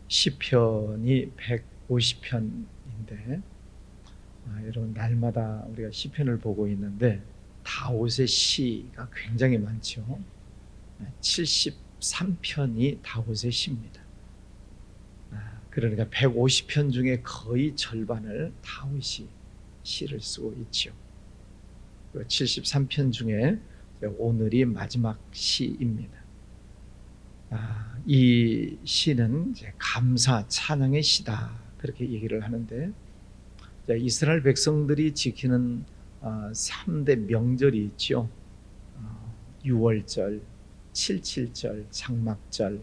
시편이 150편인데 여러분 날마다 우리가 시편을 보고 있는데 다윗의 시가 굉장히 많죠. 73편이 다윗의 시입니다. 그러니까 150편 중에 거의 절반을 다윗이 시를 쓰고 있죠. 73편 중에 오늘이 마지막 시입니다. 이 시는 이제 감사, 찬양의 시다 그렇게 얘기를 하는데, 이스라엘 백성들이 지키는 3대 명절이 있죠. 유월절, 칠칠절, 장막절,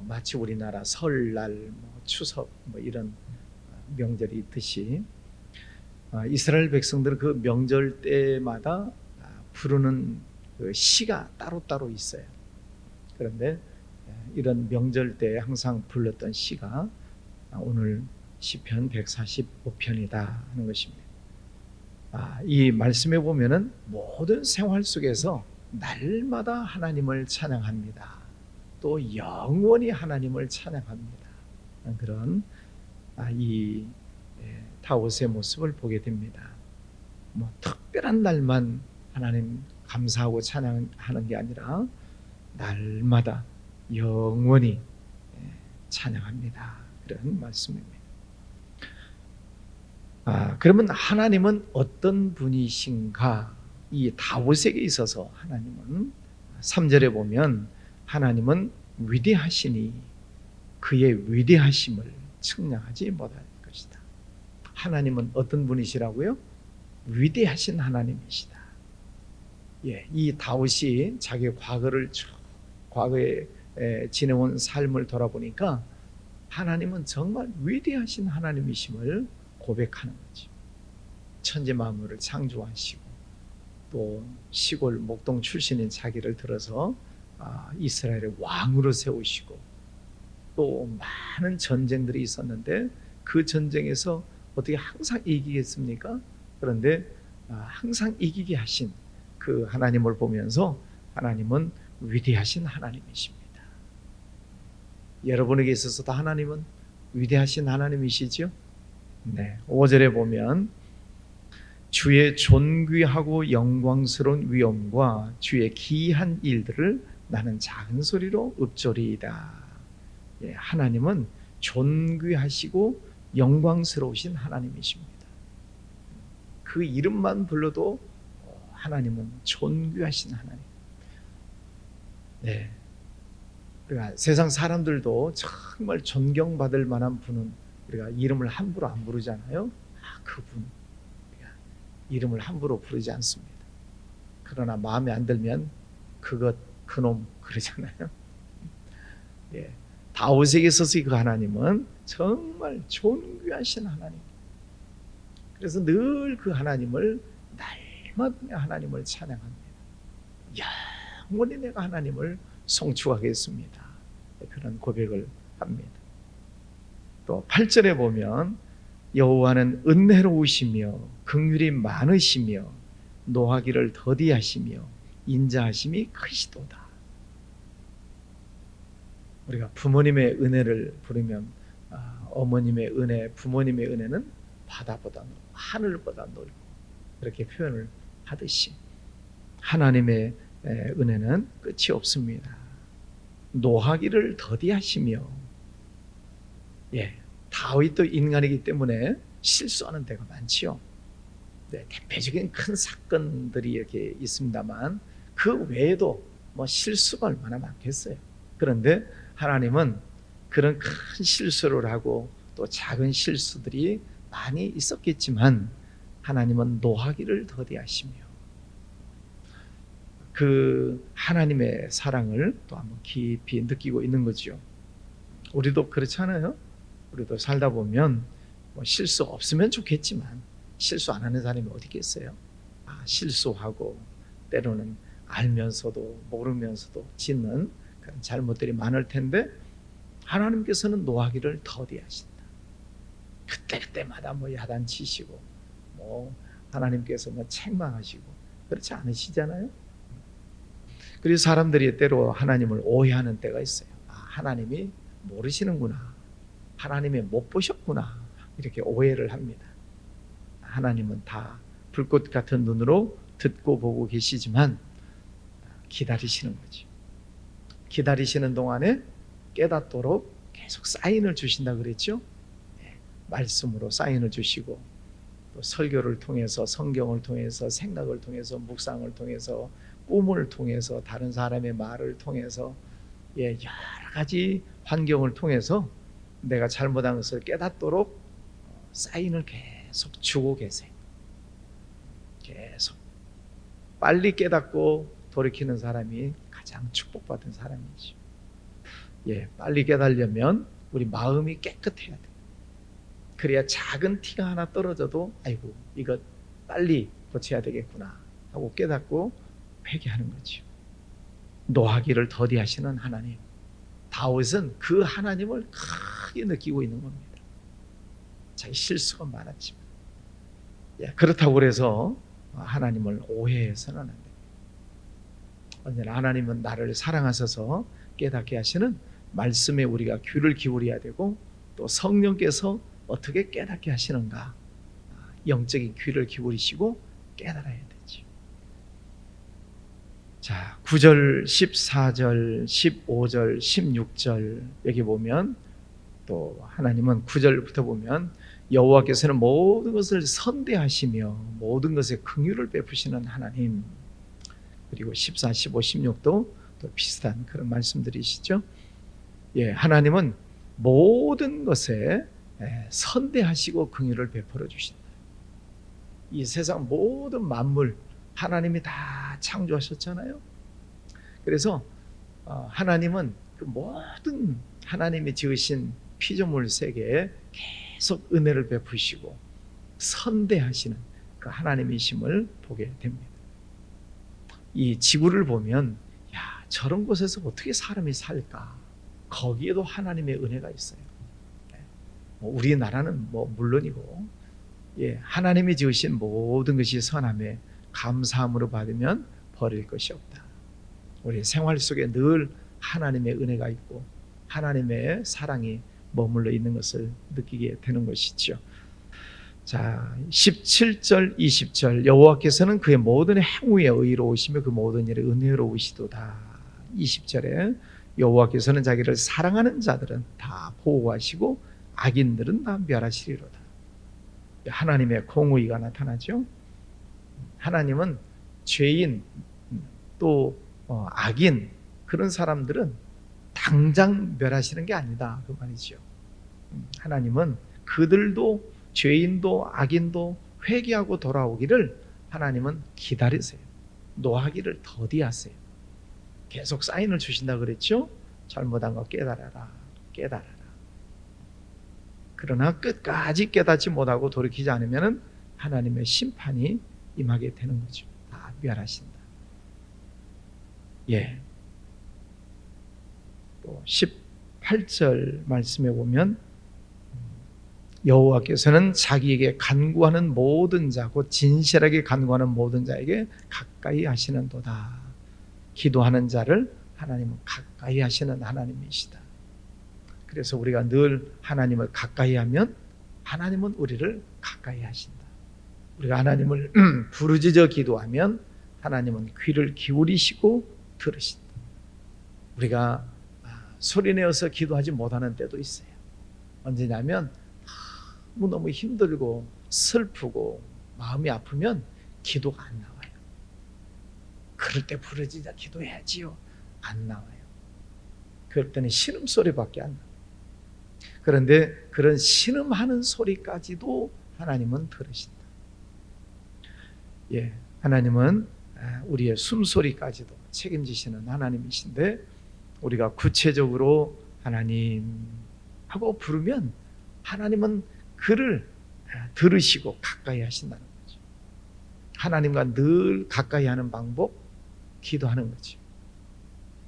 마치 우리나라 설날, 추석 이런 명절이 있듯이 이스라엘 백성들은 그 명절 때마다 부르는 그 시가 따로따로 있어요. 그런데 이런 명절 때 항상 불렀던 시가 오늘 시편 145편이다 하는 것입니다. 이 말씀에 보면은 모든 생활 속에서 날마다 하나님을 찬양합니다. 또 영원히 하나님을 찬양합니다. 그런 이 다윗의 모습을 보게 됩니다. 특별한 날만 하나님 감사하고 찬양하는 게 아니라 날마다 영원히 찬양합니다. 그런 말씀입니다. 그러면 하나님은 어떤 분이신가? 이 다윗에게 있어서 하나님은 3절에 보면 하나님은 위대하시니 그의 위대하심을 측량하지 못할 것이다. 하나님은 어떤 분이시라고요? 위대하신 하나님이시다. 이 다윗이 자기 과거에 지내온 삶을 돌아보니까 하나님은 정말 위대하신 하나님이심을 고백하는 거죠. 천지 만물을 창조하시고 또 시골 목동 출신인 자기를 들어서 이스라엘의 왕으로 세우시고 또 많은 전쟁들이 있었는데 그 전쟁에서 어떻게 항상 이기겠습니까? 그런데 항상 이기게 하신 그 하나님을 보면서 하나님은 위대하신 하나님이십니다. 여러분에게 있어서도 하나님은 위대하신 하나님이시죠? 5절에 보면 주의 존귀하고 영광스러운 위엄과 주의 기이한 일들을 나는 작은 소리로 읊조리이다. 하나님은 존귀하시고 영광스러우신 하나님이십니다. 그 이름만 불러도 하나님은 존귀하신 하나님. 그러니까 세상 사람들도 정말 존경받을 만한 분은 우리가 이름을 함부로 안 부르잖아요. 그분 이름을 함부로 부르지 않습니다. 그러나 마음에 안 들면 그것, 그놈 그러잖아요. 다윗에게 있어서 그 하나님은 정말 존귀하신 하나님. 그래서 늘 그 하나님을 날마다 하나님을 찬양합니다. 영원히 내가 하나님을 송축하겠습니다. 그런 고백을 합니다. 또 8절에 보면 여호와는 은혜로우시며 긍휼이 많으시며 노하기를 더디하시며 인자하심이 크시도다. 우리가 부모님의 은혜를 부르면 어머님의 은혜, 부모님의 은혜는 바다보다 넓고 하늘보다 넓고 그렇게 표현을 하듯이 하나님의 은혜는 끝이 없습니다. 노하기를 더디하시며 다윗도 인간이기 때문에 실수하는 데가 많지요. 대표적인 큰 사건들이 이렇게 있습니다만 그 외에도 실수가 얼마나 많겠어요. 그런데 하나님은 그런 큰 실수를 하고 또 작은 실수들이 많이 있었겠지만 하나님은 노하기를 더디하시며 그 하나님의 사랑을 또 한번 깊이 느끼고 있는 거죠. 우리도 그렇잖아요. 우리도 살다 보면 실수 없으면 좋겠지만 실수 안 하는 사람이 어디 있겠어요? 실수하고 때로는 알면서도 모르면서도 짓는 그런 잘못들이 많을 텐데 하나님께서는 노하기를 더디하신다. 그때마다 야단치시고 하나님께서 책망하시고 그렇지 않으시잖아요. 그래서 사람들이 때로 하나님을 오해하는 때가 있어요. 하나님이 모르시는구나. 하나님이 못 보셨구나 이렇게 오해를 합니다. 하나님은 다 불꽃 같은 눈으로 듣고 보고 계시지만 기다리시는 거죠. 기다리시는 동안에 깨닫도록 계속 사인을 주신다 그랬죠. 말씀으로 사인을 주시고 또 설교를 통해서, 성경을 통해서, 생각을 통해서, 묵상을 통해서, 꿈을 통해서, 다른 사람의 말을 통해서, 여러 가지 환경을 통해서 내가 잘못한 것을 깨닫도록 사인을 계속 주고 계세요. 계속 빨리 깨닫고 돌이키는 사람이 가장 축복받은 사람이죠. 빨리 깨달으려면 우리 마음이 깨끗해야 돼. 그래야 작은 티가 하나 떨어져도 아이고 이거 빨리 고쳐야 되겠구나 하고 깨닫고 회개하는 거죠. 노하기를 더디하시는 하나님, 다윗은 그 하나님을 크게 느끼고 있는 겁니다. 자기 실수가 많았지만 그렇다고 그래서 하나님을 오해해서는 안 됩니다. 언제나 하나님은 나를 사랑하셔서 깨닫게 하시는 말씀에 우리가 귀를 기울여야 되고, 또 성령께서 어떻게 깨닫게 하시는가 영적인 귀를 기울이시고 깨달아야 되죠. 자, 9절, 14절, 15절, 16절 여기 보면 또 하나님은 9절부터 보면 여호와께서는 모든 것을 선대하시며 모든 것에 긍휼을 베푸시는 하나님. 그리고 14, 15, 16도 또 비슷한 그런 말씀들이시죠. 하나님은 모든 것에 선대하시고 긍휼을 베풀어 주신다. 이 세상 모든 만물 하나님이 다 창조하셨잖아요. 그래서 하나님은 그 모든 하나님이 지으신 피조물 세계에 계속 은혜를 베푸시고 선대하시는 그 하나님이심을 보게 됩니다. 이 지구를 보면 저런 곳에서 어떻게 사람이 살까? 거기에도 하나님의 은혜가 있어요. 우리나라는 물론이고 하나님이 지으신 모든 것이 선함에 감사함으로 받으면 버릴 것이 없다. 우리 생활 속에 늘 하나님의 은혜가 있고 하나님의 사랑이 머물러 있는 것을 느끼게 되는 것이죠. 자, 17절, 20절 여호와께서는 그의 모든 행위에 의로우시며 그 모든 일에 은혜로우시도다. 20절에 여호와께서는 자기를 사랑하는 자들은 다 보호하시고 악인들은 다 멸하시리로다. 하나님의 공의가 나타나죠. 하나님은 죄인 또 악인 그런 사람들은 당장 멸하시는 게 아니다 그 말이죠. 하나님은 그들도 죄인도 악인도 회개하고 돌아오기를 하나님은 기다리세요. 노하기를 더디하세요. 계속 사인을 주신다 그랬죠. 잘못한 거 깨달아라, 깨달아라. 그러나 끝까지 깨닫지 못하고 돌이키지 않으면 하나님의 심판이 임하게 되는 거죠. 다 멸하신다. 또 18절 말씀에 보면 여호와께서는 자기에게 간구하는 모든 자, 곧 진실하게 간구하는 모든 자에게 가까이 하시는도다. 기도하는 자를 하나님은 가까이 하시는 하나님이시다. 그래서 우리가 늘 하나님을 가까이 하면 하나님은 우리를 가까이 하신다. 우리가 하나님을 부르짖어 기도하면 하나님은 귀를 기울이시고 들으신다. 우리가 소리내어서 기도하지 못하는 때도 있어요. 언제냐면 너무 힘들고 슬프고 마음이 아프면 기도가 안 나와요. 그럴 때 부르짖어 기도해야지요. 안 나와요. 그럴 때는 신음소리밖에 안 나와요. 그런데 그런 신음하는 소리까지도 하나님은 들으신다. 하나님은 우리의 숨소리까지도 책임지시는 하나님이신데 우리가 구체적으로 하나님 하고 부르면 하나님은 그를 들으시고 가까이 하신다는 거죠. 하나님과 늘 가까이 하는 방법, 기도하는 거죠.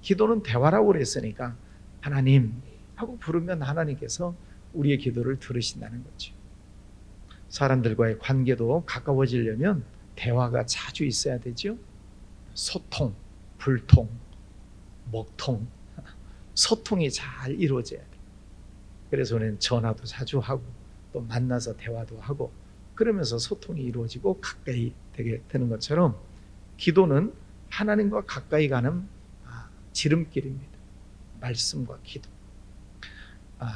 기도는 대화라고 그랬으니까 하나님 하고 부르면 하나님께서 우리의 기도를 들으신다는 거죠. 사람들과의 관계도 가까워지려면 대화가 자주 있어야 되죠. 소통, 불통, 먹통, 소통이 잘 이루어져야 돼요. 그래서 우리는 전화도 자주 하고 또 만나서 대화도 하고 그러면서 소통이 이루어지고 가까이 되게 되는 것처럼 기도는 하나님과 가까이 가는 지름길입니다. 말씀과 기도.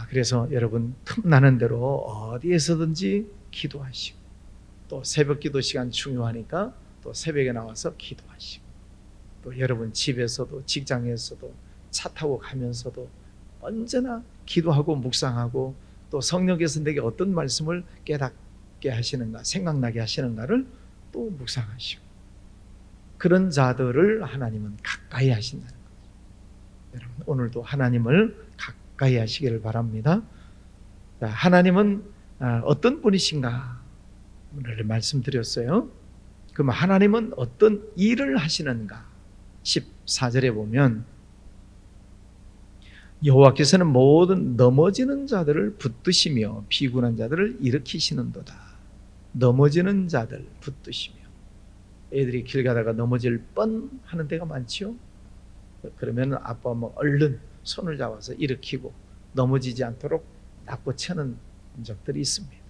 그래서 여러분 틈나는 대로 어디에서든지 기도하시고 또 새벽 기도 시간 중요하니까 또 새벽에 나와서 기도하시고 또 여러분 집에서도 직장에서도 차 타고 가면서도 언제나 기도하고 묵상하고 또 성령께서 내게 어떤 말씀을 깨닫게 하시는가 생각나게 하시는가를 또 묵상하시고 그런 자들을 하나님은 가까이 하신다는 거죠. 여러분 오늘도 하나님을 가까이 하시기를 바랍니다. 하나님은 어떤 분이신가 를 말씀드렸어요. 그럼 하나님은 어떤 일을 하시는가? 14절에 보면 여호와께서는 모든 넘어지는 자들을 붙드시며 피곤한 자들을 일으키시는도다. 넘어지는 자들 붙드시며 애들이 길 가다가 넘어질 뻔하는 데가 많죠. 그러면 아빠 엄마 얼른 손을 잡아서 일으키고 넘어지지 않도록 납고 쳐는 적들이 있습니다.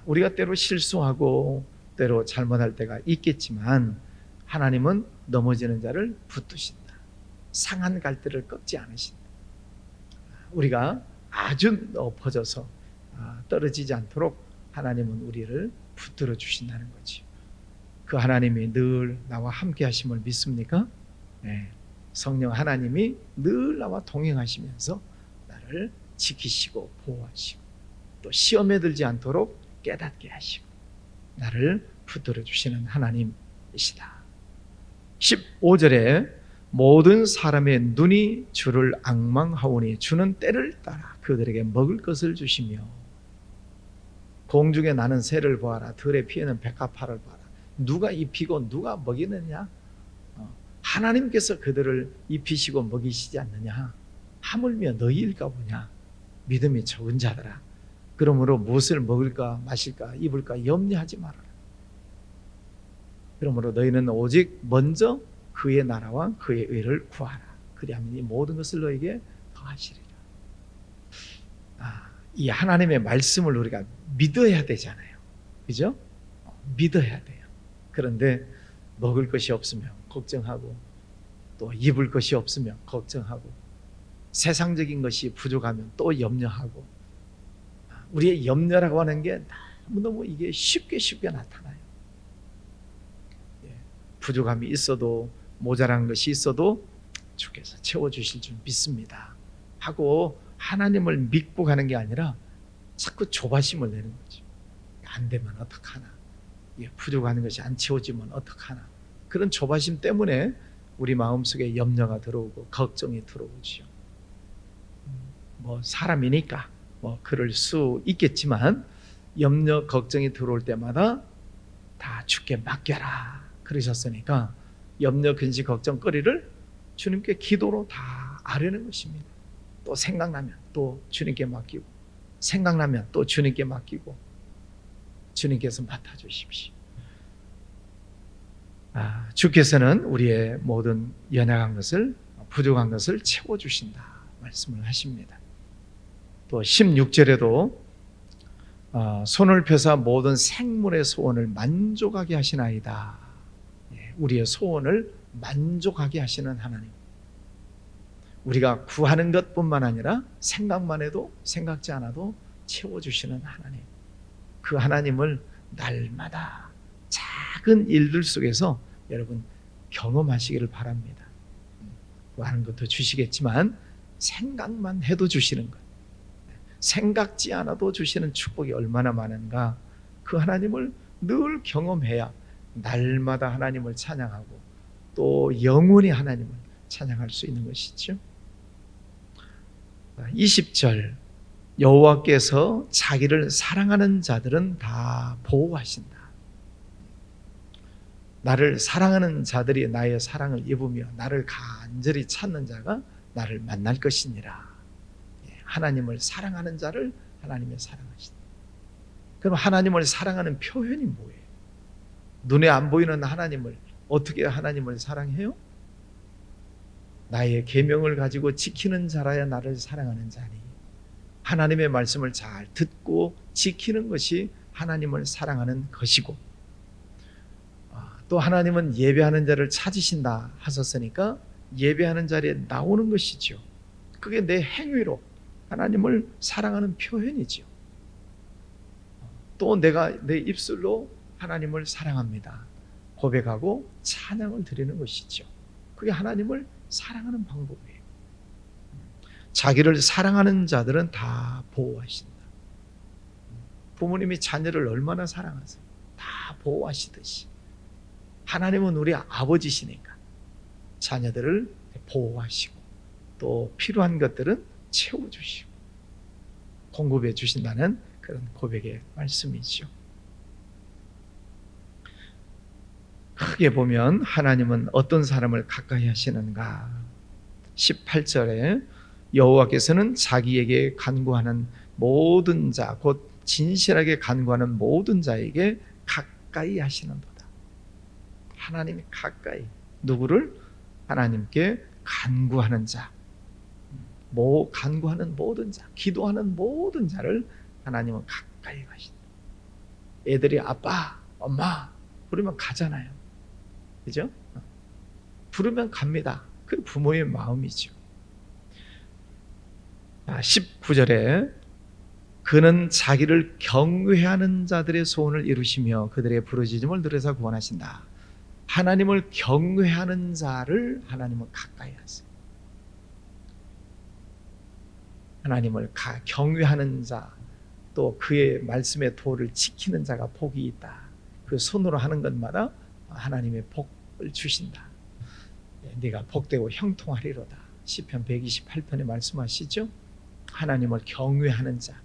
우리가 때로 실수하고 때로 잘못할 때가 있겠지만 하나님은 넘어지는 자를 붙드신다. 상한 갈대를 꺾지 않으신다. 우리가 아주 엎어져서 떨어지지 않도록 하나님은 우리를 붙들어 주신다는 거지. 그 하나님이 늘 나와 함께 하심을 믿습니까? 네. 성령 하나님이 늘 나와 동행하시면서 나를 지키시고 보호하시고 또 시험에 들지 않도록 깨닫게 하시고 나를 붙들어 주시는 하나님이시다. 15절에 모든 사람의 눈이 주를 앙망하오니 주는 때를 따라 그들에게 먹을 것을 주시며 공중에 나는 새를 보아라 들에 피어는 백합화를 봐라 누가 입히고 누가 먹이느냐? 하나님께서 그들을 입히시고 먹이시지 않느냐? 하물며 너희일까 보냐? 믿음이 적은 자들아 그러므로 무엇을 먹을까 마실까 입을까 염려하지 말아라. 그러므로 너희는 오직 먼저 그의 나라와 그의 의를 구하라. 그리하면 이 모든 것을 너에게 더하시리라. 이 하나님의 말씀을 우리가 믿어야 되잖아요. 그죠? 믿어야 돼요. 그런데 먹을 것이 없으면 걱정하고 또 입을 것이 없으면 걱정하고 세상적인 것이 부족하면 또 염려하고 우리의 염려라고 하는 게 너무너무 이게 쉽게 나타나요. 부족함이 있어도 모자란 것이 있어도 주께서 채워주실 줄 믿습니다 하고 하나님을 믿고 가는 게 아니라 자꾸 조바심을 내는 거죠. 안 되면 어떡하나, 부족한 것이 안 채워지면 어떡하나, 그런 조바심 때문에 우리 마음속에 염려가 들어오고 걱정이 들어오죠. 사람이니까 그럴 수 있겠지만 염려 걱정이 들어올 때마다 다 주께 맡겨라 그러셨으니까 염려 근심 걱정거리를 주님께 기도로 다 아뢰는 것입니다. 또 생각나면 또 주님께 맡기고 생각나면 또 주님께 맡기고 주님께서 맡아주십시오. 주께서는 우리의 모든 연약한 것을 부족한 것을 채워주신다 말씀을 하십니다. 또 16절에도 손을 펴사 모든 생물의 소원을 만족하게 하시나이다. 우리의 소원을 만족하게 하시는 하나님. 우리가 구하는 것뿐만 아니라 생각만 해도 생각지 않아도 채워주시는 하나님. 그 하나님을 날마다 작은 일들 속에서 여러분 경험하시기를 바랍니다. 구하는 것도 주시겠지만 생각만 해도 주시는 것, 생각지 않아도 주시는 축복이 얼마나 많은가. 그 하나님을 늘 경험해야 날마다 하나님을 찬양하고 또 영원히 하나님을 찬양할 수 있는 것이죠. 20절 여호와께서 자기를 사랑하는 자들은 다 보호하신다. 나를 사랑하는 자들이 나의 사랑을 입으며 나를 간절히 찾는 자가 나를 만날 것이니라. 하나님을 사랑하는 자를 하나님이 사랑하신다. 그럼 하나님을 사랑하는 표현이 뭐예요? 눈에 안 보이는 하나님을 어떻게 하나님을 사랑해요? 나의 계명을 가지고 지키는 자라야 나를 사랑하는 자니 하나님의 말씀을 잘 듣고 지키는 것이 하나님을 사랑하는 것이고, 또 하나님은 예배하는 자를 찾으신다 하셨으니까 예배하는 자리에 나오는 것이죠. 그게 내 행위로 하나님을 사랑하는 표현이죠. 또 내가 내 입술로 하나님을 사랑합니다 고백하고 찬양을 드리는 것이죠. 그게 하나님을 사랑하는 방법이에요. 자기를 사랑하는 자들은 다 보호하신다. 부모님이 자녀를 얼마나 사랑하세요? 다 보호하시듯이 하나님은 우리 아버지시니까 자녀들을 보호하시고 또 필요한 것들은 채워주시고 공급해 주신다는 그런 고백의 말씀이죠. 크게 보면 하나님은 어떤 사람을 가까이 하시는가? 18절에 여호와께서는 자기에게 간구하는 모든 자, 곧 진실하게 간구하는 모든 자에게 가까이 하시는도다. 하나님이 가까이, 누구를? 하나님께 간구하는 자, 간구하는 모든 자, 기도하는 모든 자를 하나님은 가까이 가신다. 애들이 아빠, 엄마 부르면 가잖아요. 그죠? 부르면 갑니다. 그 부모의 마음이죠. 19절에 그는 자기를 경외하는 자들의 소원을 이루시며 그들의 부르짖음을 들으사 구원하신다. 하나님을 경외하는 자를 하나님은 가까이 하세요. 하나님을 경외하는 자, 또 그의 말씀의 도를 지키는 자가 복이 있다. 그 손으로 하는 것마다 하나님의 복을 주신다. 네가 복되고 형통하리로다. 시편 128편에 말씀하시죠. 하나님을 경외하는 자,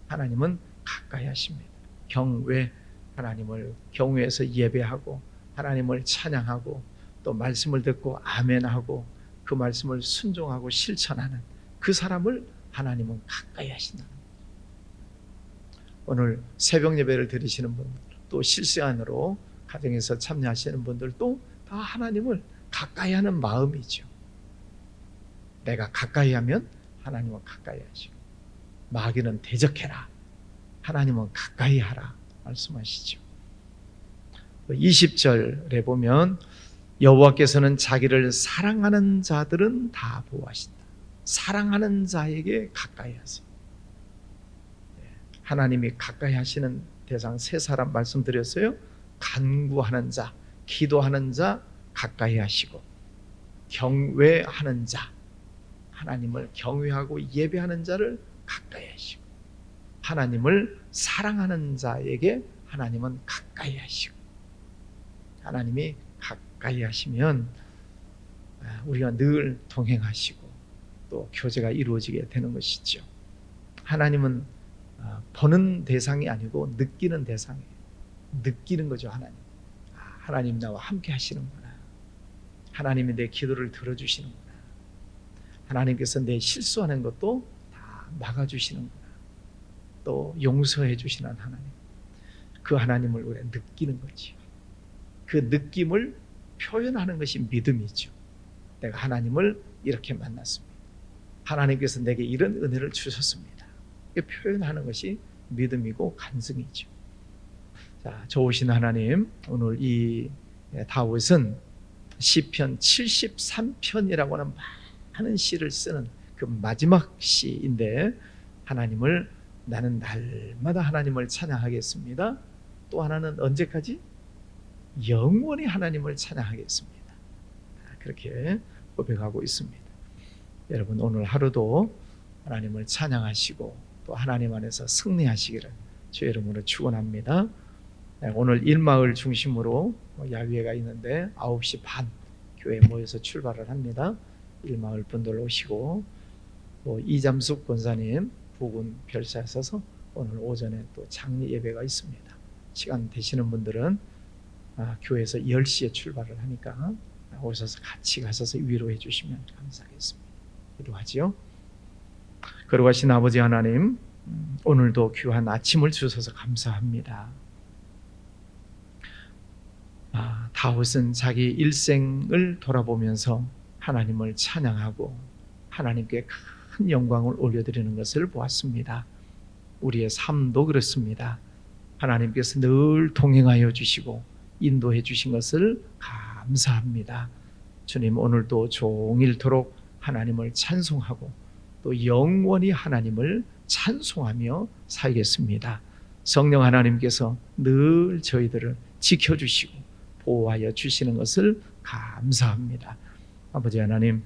하나님은 가까이 하십니다. 경외, 하나님을 경외해서 예배하고 하나님을 찬양하고 또 말씀을 듣고 아멘하고 그 말씀을 순종하고 실천하는 그 사람을 하나님은 가까이 하신다는 거예요. 오늘 새벽 예배를 드리시는 분들, 또 실시간으로 가정에서 참여하시는 분들도 다 하나님을 가까이 하는 마음이죠. 내가 가까이 하면 하나님은 가까이 하시고, 마귀는 대적해라, 하나님은 가까이 하라 말씀하시죠. 20절에 보면 여호와께서는 자기를 사랑하는 자들은 다 보호하신다. 사랑하는 자에게 가까이 하세요. 하나님이 가까이 하시는 대상 세 사람 말씀드렸어요. 간구하는 자, 기도하는 자 가까이 하시고, 경외하는 자, 하나님을 경외하고 예배하는 자를 가까이 하시고, 하나님을 사랑하는 자에게 하나님은 가까이 하시고, 하나님이 가까이 하시면 우리가 늘 동행하시고 또 교제가 이루어지게 되는 것이죠. 하나님은 보는 대상이 아니고 느끼는 대상이에요. 느끼는 거죠. 하나님 나와 함께 하시는구나. 하나님이 내 기도를 들어주시는구나. 하나님께서 내 실수하는 것도 다 막아주시는구나. 또 용서해 주시는 하나님, 그 하나님을 우리가 느끼는 거지요. 그 느낌을 표현하는 것이 믿음이죠. 내가 하나님을 이렇게 만났습니다. 하나님께서 내게 이런 은혜를 주셨습니다. 표현하는 것이 믿음이고 간증이죠. 자, 좋으신 하나님, 오늘 이 다윗은 시편 73편이라고 하는 많은 시를 쓰는 그 마지막 시인데, 하나님을 나는 날마다 하나님을 찬양하겠습니다. 또 하나는 언제까지? 영원히 하나님을 찬양하겠습니다. 그렇게 고백하고 있습니다. 여러분, 오늘 하루도 하나님을 찬양하시고 또 하나님 안에서 승리하시기를 주의 이름으로 축원합니다. 오늘 일마을 중심으로 야외가 있는데 9시 반 교회 모여서 출발을 합니다. 일마을 분들 오시고, 이잠숙 권사님 부군 별사하셔서 오늘 오전에 또 장례 예배가 있습니다. 시간 되시는 분들은 교회에서 10시에 출발을 하니까 오셔서 같이 가셔서 위로해 주시면 감사하겠습니다. 기도하지요. 거룩하신 아버지 하나님, 오늘도 귀한 아침을 주셔서 감사합니다. 다윗은 자기 일생을 돌아보면서 하나님을 찬양하고 하나님께 큰 큰 영광을 올려드리는 것을 보았습니다. 우리의 삶도 그렇습니다. 하나님께서 늘 동행하여 주시고 인도해 주신 것을 감사합니다. 주님, 오늘도 종일토록 하나님을 찬송하고 또 영원히 하나님을 찬송하며 살겠습니다. 성령 하나님께서 늘 저희들을 지켜주시고 보호하여 주시는 것을 감사합니다. 아버지 하나님,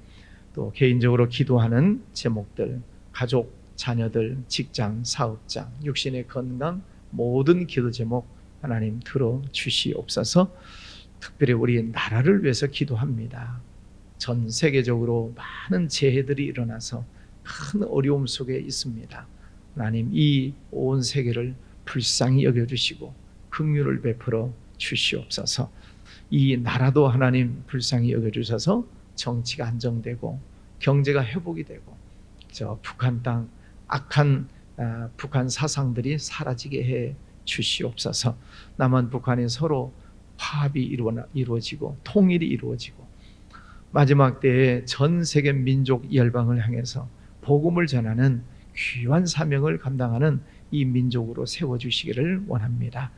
또 개인적으로 기도하는 제목들, 가족, 자녀들, 직장, 사업장, 육신의 건강, 모든 기도 제목 하나님 들어주시옵소서. 특별히 우리 나라를 위해서 기도합니다. 전 세계적으로 많은 재해들이 일어나서 큰 어려움 속에 있습니다. 하나님, 이 온 세계를 불쌍히 여겨주시고 긍휼을 베풀어 주시옵소서. 이 나라도 하나님 불쌍히 여겨주셔서 정치가 안정되고 경제가 회복이 되고 저 북한 땅 악한 북한 사상들이 사라지게 해 주시옵소서. 남한 북한이 서로 화합이 이루어지고 통일이 이루어지고 마지막 때에 전 세계 민족 열방을 향해서 복음을 전하는 귀한 사명을 감당하는 이 민족으로 세워주시기를 원합니다.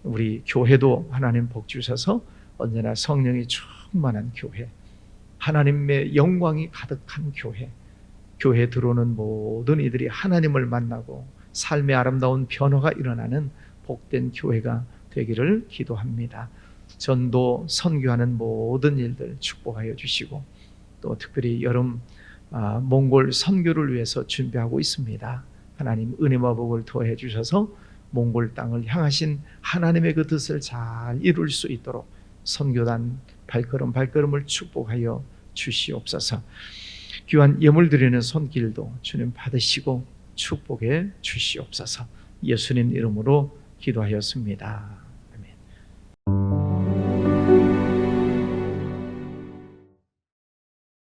우리 교회도 하나님 복 주셔서 언제나 성령이 충만한 교회, 하나님의 영광이 가득한 교회, 교회에 들어오는 모든 이들이 하나님을 만나고 삶의 아름다운 변화가 일어나는 복된 교회가 되기를 기도합니다. 전도, 선교하는 모든 일들 축복하여 주시고 또 특별히 여름 몽골 선교를 위해서 준비하고 있습니다. 하나님 은혜와 복을 더해 주셔서 몽골 땅을 향하신 하나님의 그 뜻을 잘 이룰 수 있도록 선교단 발걸음을 축복하여 주시옵소서. 귀한 예물 드리는 손길도 주님 받으시고 축복해 주시옵소서. 예수님 이름으로 기도하였습니다.